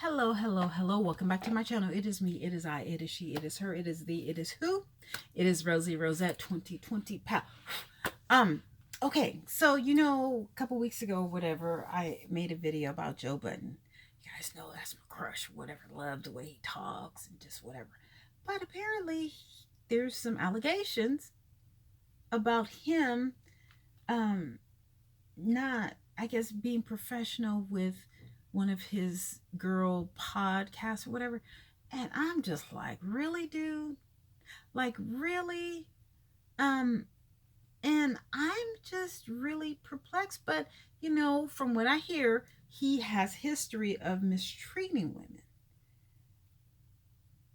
Hello, hello, hello. Welcome back to my channel. It is me, it is I, it is she, it is her, it is thee, it is who. It is Rosie Rosette 2020 pow. Okay, so a couple weeks ago, whatever, I made a video about Joe Budden. You guys know that's my crush, whatever. Love the way he talks and just whatever. But apparently there's some allegations about him not, I guess, being professional with one of his girl podcasts or whatever. And I'm just like, really, dude? Like, really? Um, and I'm just really perplexed. But, from what I hear, he has history of mistreating women.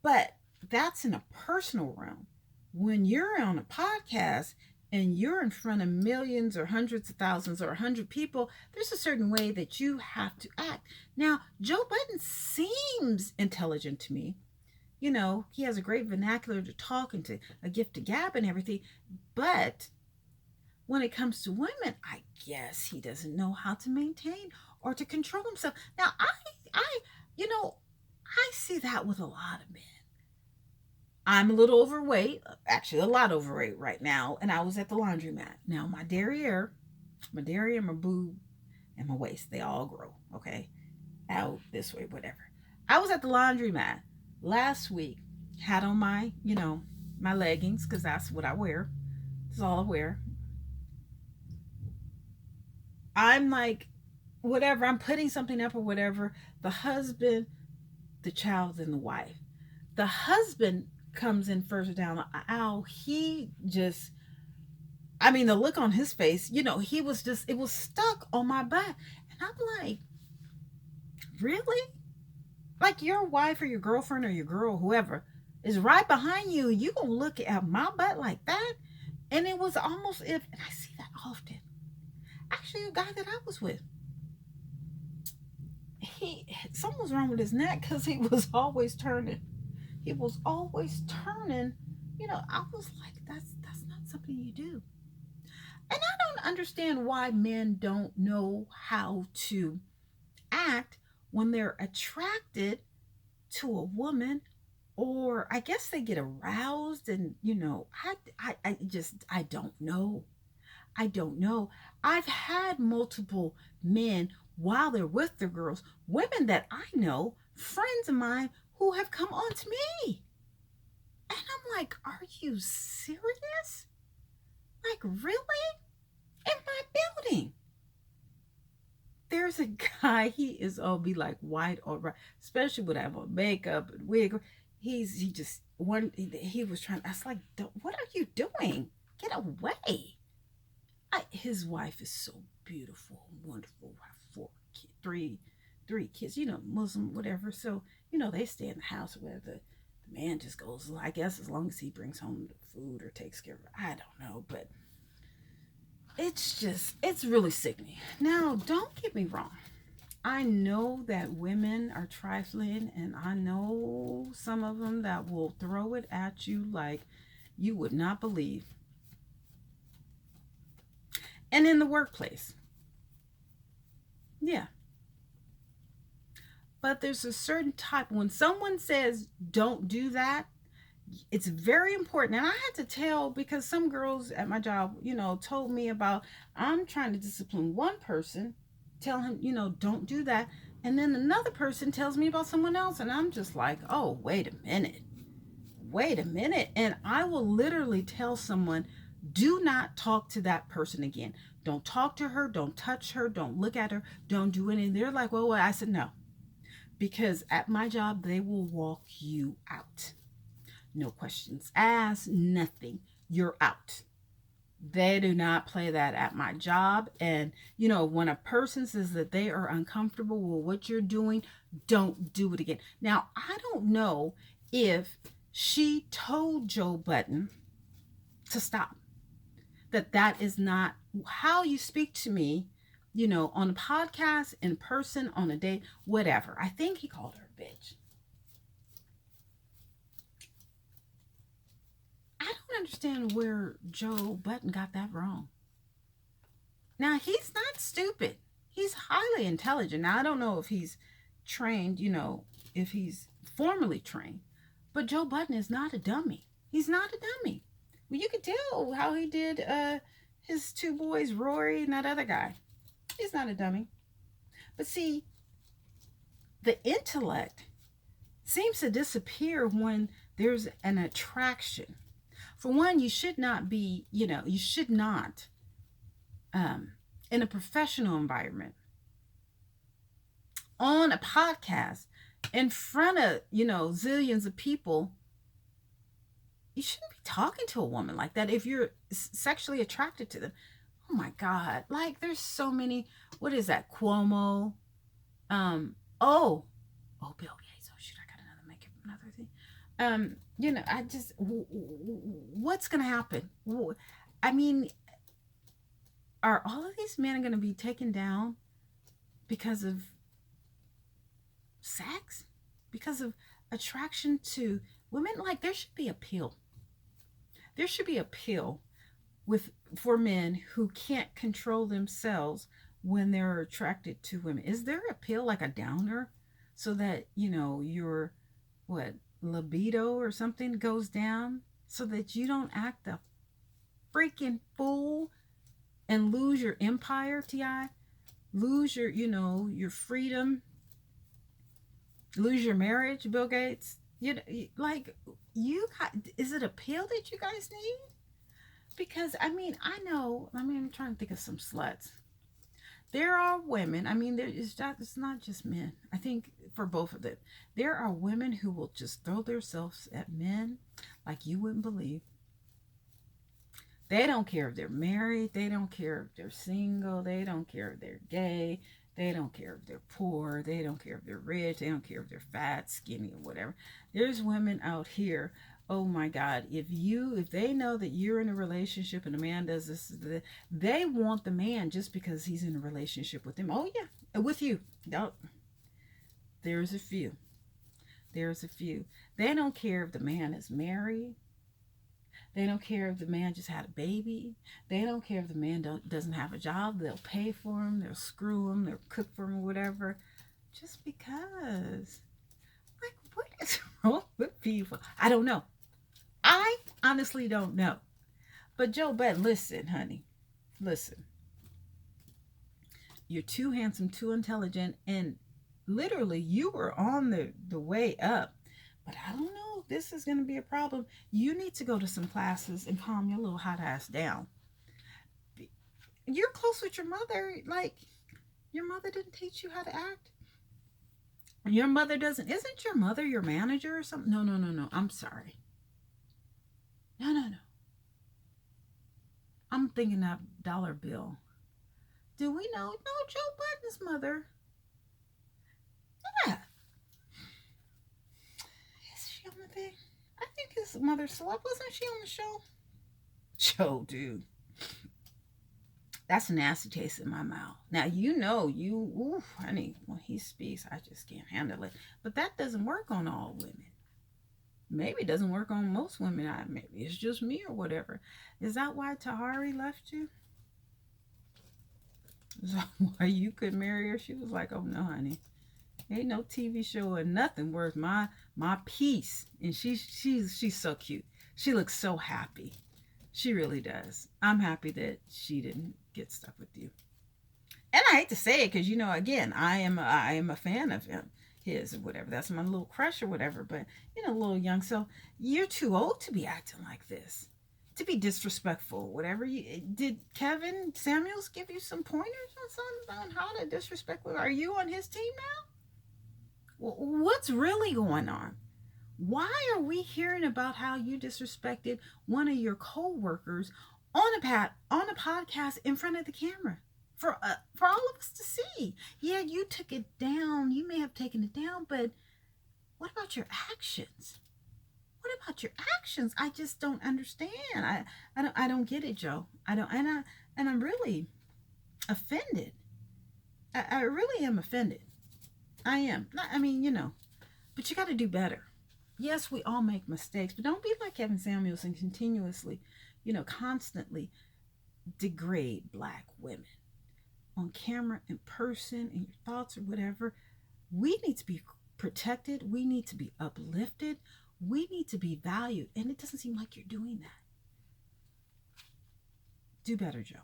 But that's in a personal realm. When you're on a podcast and you're in front of millions or hundreds of thousands or 100 people, there's a certain way that you have to act. Now, Joe Budden seems intelligent to me. He has a great vernacular to talk and to a gift to gab and everything. But when it comes to women, I guess he doesn't know how to maintain or to control himself. Now, I see that with a lot of men. I'm a little overweight, actually a lot overweight right now, and I was at the laundromat. Now my derriere, my boob, and my waist, they all grow, okay? Out this way, whatever. I was at the laundromat last week, had on my, my leggings, because that's what I wear. That's all I wear. I'm like, whatever, I'm putting something up or whatever. The husband, the child, and the wife. The husband comes in further down the aisle. He just, the look on his face, he was just, it was stuck on my butt. And I'm like, really? Like your wife or your girlfriend or your girl, whoever, is right behind you. You gonna look at my butt like that? And it was almost if, and I see that often. Actually, a guy that I was with, something was wrong with his neck because he was always turning. He was always turning. I was like, that's not something you do. And I don't understand why men don't know how to act when they're attracted to a woman, or I guess they get aroused, and I don't know. I don't know. I've had multiple men while they're with their girls, women that I know, friends of mine, who have come on to me. And I'm like, are you serious? Like, really? In my building. There's a guy, he is all be like white or right, especially when I have on makeup and wig. He was trying, I was like, what are you doing? Get away. His wife is so beautiful, wonderful. Three kids, Muslim, whatever. So, they stay in the house where the man just goes, I guess, as long as he brings home the food or takes care of it. I don't know, but it's really sickening. Now, don't get me wrong. I know that women are trifling, and I know some of them that will throw it at you like you would not believe. And in the workplace. Yeah. But there's a certain type, when someone says don't do that, it's very important. And I had to tell, because some girls at my job, told me about, I'm trying to discipline one person, tell him, don't do that. And then another person tells me about someone else. And I'm just like, oh, wait a minute. And I will literally tell someone, do not talk to that person again. Don't talk to her. Don't touch her. Don't look at her. Don't do anything. They're like, well, I said, no. Because at my job, they will walk you out. No questions asked, nothing. You're out. They do not play that at my job. And, when a person says that they are uncomfortable with what you're doing, don't do it again. Now, I don't know if she told Joe Budden to stop. That is not how you speak to me, on a podcast, in person, on a date, whatever. I think he called her a bitch. I don't understand where Joe Budden got that wrong. Now, he's not stupid. He's highly intelligent. Now, I don't know if he's trained, if he's formally trained. But Joe Budden is not a dummy. He's not a dummy. Well, you could tell how he did his two boys, Rory and that other guy. He's not a dummy. But see, the intellect seems to disappear when there's an attraction. For one, you should not be, you should not, in a professional environment, on a podcast, in front of, zillions of people, you shouldn't be talking to a woman like that if you're sexually attracted to them. Oh my God. Like, there's so many, what is that? Cuomo. Oh, Bill Gates. Oh shoot, I got another thing. I just, what's going to happen? I mean, are all of these men going to be taken down because of sex? Because of attraction to women? Like, there should be a pill. There should be a pill for men who can't control themselves when they're attracted to women. Is there a pill, like a downer, so that, your libido or something goes down, so that you don't act a freaking fool and lose your empire, T.I.? Lose your, your freedom, lose your marriage, Bill Gates? Is it a pill that you guys need? Because, I'm trying to think of some sluts. There are women, it's not just men. I think for both of them, there are women who will just throw themselves at men like you wouldn't believe. They don't care if they're married. They don't care if they're single. They don't care if they're gay. They don't care if they're poor. They don't care if they're rich. They don't care if they're fat, skinny, or whatever. There's women out here. Oh my God. If they know that you're in a relationship and a man does this, they want the man just because he's in a relationship with them. Oh yeah, with you. No, there's a few. There's a few. They don't care if the man is married. They don't care if the man just had a baby. They don't care if the man doesn't have a job. They'll pay for him. They'll screw him. They'll cook for him or whatever. Just because. Like, what is wrong with people? I don't know. I honestly don't know. But Joe Budden, listen, honey. Listen. You're too handsome, too intelligent, and literally you were on the way up. But I don't know if this is going to be a problem. You need to go to some classes and calm your little hot ass down. You're close with your mother. Like, your mother didn't teach you how to act. Your mother doesn't. Isn't your mother your manager or something? No. I'm sorry. No. I'm thinking of Dollar Bill. Do we know? No, Joe Budden's mother. Yeah. I think his mother slept. Wasn't she on the show? Joe, dude. That's a nasty taste in my mouth. Now, honey, when he speaks, I just can't handle it. But that doesn't work on all women. Maybe it doesn't work on most women. Maybe it's just me or whatever. Is that why Tahari left you? Is that why you could marry her? She was like, oh, no, honey. Ain't no TV show or nothing worth my peace. And she's so cute. She looks so happy. She really does. I'm happy that she didn't get stuck with you. And I hate to say it because, again, I am a fan of his or whatever. That's my little crush or whatever. But, a little young. So you're too old to be acting like this. To be disrespectful, whatever. Did Kevin Samuels give you some pointers on how to disrespect? Are you on his team now? What's really going on? Why are we hearing about how you disrespected one of your co-workers on a podcast in front of the camera for all of us to see? Yeah, you took it down. You may have taken it down, but what about your actions? What about your actions? I just don't understand. I don't get it, Joe. I don't, and I'm really offended. I really am offended. I am. But you got to do better. Yes, we all make mistakes, but don't be like Kevin Samuels and continuously, constantly degrade black women on camera, in person, in your thoughts or whatever. We need to be protected. We need to be uplifted. We need to be valued. And it doesn't seem like you're doing that. Do better, Joe.